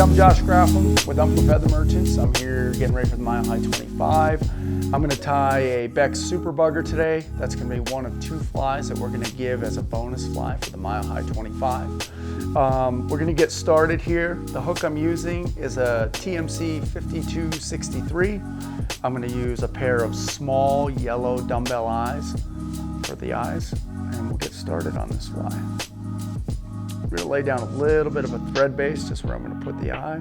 I'm Josh Graffam with Umpqua Feather Merchants. I'm here getting ready for the Mile High 25. I'm going to tie a Beck Super Bugger today. That's going to be one of two flies that we're going to give as a bonus fly for the Mile High 25. We're going to get started here. The hook I'm using is a TMC 5263. I'm going to use a pair of small yellow dumbbell eyes for the eyes, and we'll get started on this fly. I'm going to lay down a little bit of a thread base just where I'm going to put the eye.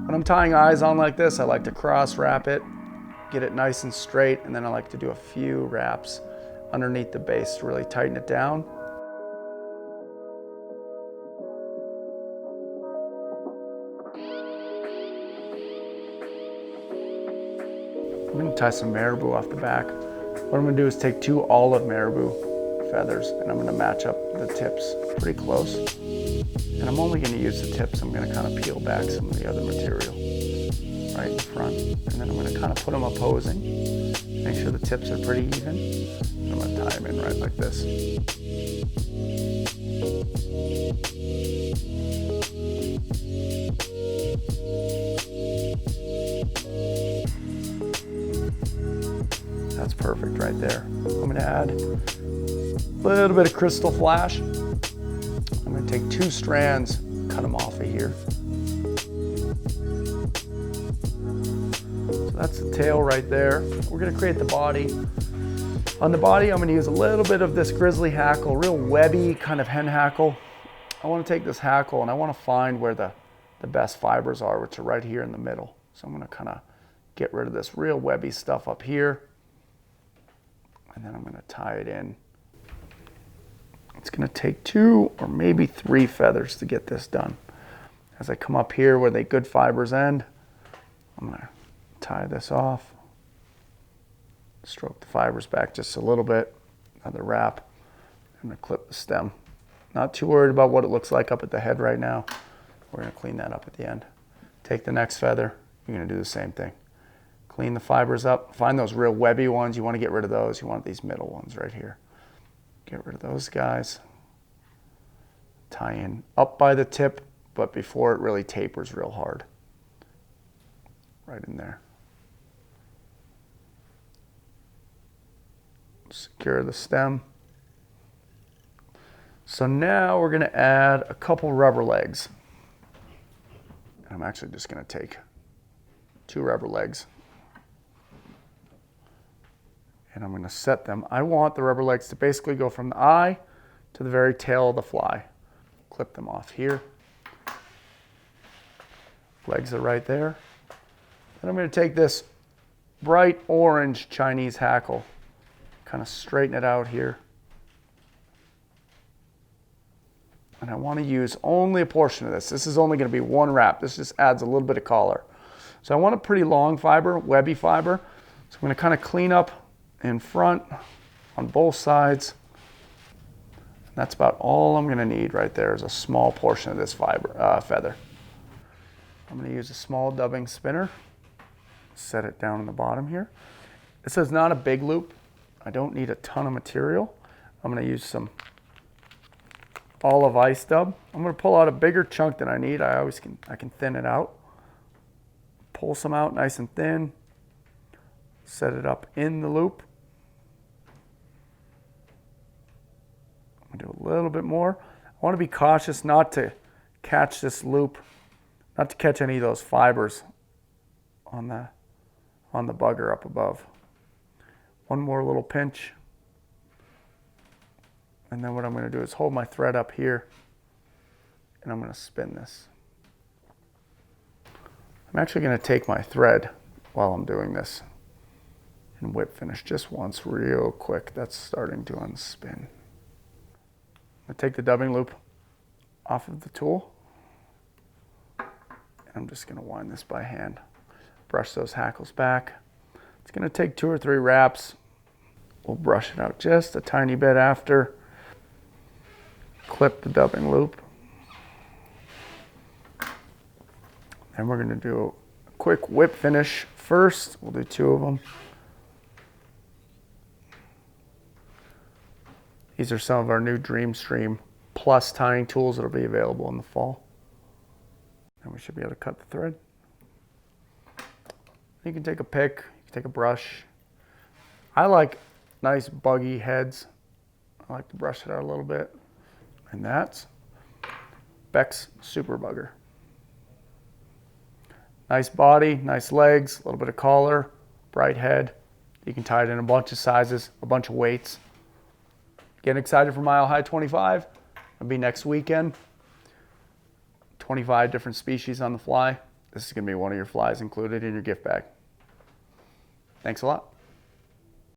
When I'm tying eyes on like this, I like to cross wrap it, get it nice and straight, and then I like to do a few wraps underneath the base to really tighten it down. I'm going to tie some Marabou off the back. What I'm going to do is take two olive Marabou feathers and I'm going to match up the tips pretty close. And I'm only going to use the tips. I'm going to kind of peel back some of the other material right in front. And then I'm going to kind of put them opposing. Make sure the tips are pretty even. And I'm going to tie them in right like this. That's perfect right there. I'm going to add a little bit of Krystal flash. I'm going to take two strands, cut them off of here. So that's the tail right there. We're going to create the body. On the body, I'm going to use a little bit of this Grizzly hackle, real webby kind of hen hackle. I want to take this hackle and I want to find where the best fibers are, which are right here in the middle. So I'm going to kind of get rid of this real webby stuff up here. And then I'm going to tie it in. It's going to take 2 or maybe 3 feathers to get this done. As I come up here where the good fibers end, I'm going to tie this off. Stroke the fibers back just a little bit. Another wrap. I'm going to clip the stem. Not too worried about what it looks like up at the head right now. We're going to clean that up at the end. Take the next feather. You're going to do the same thing. Clean the fibers up. Find those real webby ones. You want to get rid of those. You want these middle ones right here. Get rid of those guys. Tie in up by the tip, but before it really tapers real hard. Right in there. Secure the stem. So now we're going to add a couple rubber legs. I'm actually just going to take 2 rubber legs. And I'm going to set them. I want the rubber legs to basically go from the eye to the very tail of the fly. Clip them off here. Legs are right there. Then I'm going to take this bright orange Chinese hackle, kind of straighten it out here. And I want to use only a portion of this. This is only going to be 1 wrap. This just adds a little bit of color. So I want a pretty long fiber, webby fiber. So I'm going to kind of clean up in front on both sides. And that's about all I'm going to need right there is a small portion of this feather. I'm going to use a small dubbing spinner. Set it down in the bottom here. This is not a big loop. I don't need a ton of material. I'm going to use some olive ice dub. I'm going to pull out a bigger chunk than I need. I can thin it out. Pull some out nice and thin. Set it up in the loop. I'm going to do a little bit more. I want to be cautious not to catch this loop, not to catch any of those fibers on the bugger up above. One more little pinch. And then what I'm going to do is hold my thread up here and I'm going to spin this. I'm actually going to take my thread while I'm doing this and whip finish just once real quick. That's starting to unspin. I'm going to take the dubbing loop off of the tool. And I'm just going to wind this by hand. Brush those hackles back. It's going to take 2 or 3 wraps. We'll brush it out just a tiny bit after. Clip the dubbing loop. And we're going to do a quick whip finish first. We'll do 2 of them. These are some of our new Dream Stream Plus tying tools that will be available in the fall. And we should be able to cut the thread. You can take a pick, you can take a brush. I like nice buggy heads. I like to brush it out a little bit. And that's Beck's Super Bugger. Nice body, nice legs, a little bit of collar, bright head. You can tie it in a bunch of sizes, a bunch of weights. Getting excited for Mile High 25. It'll be next weekend. 25 different species on the fly. This is going to be one of your flies included in your gift bag. Thanks a lot.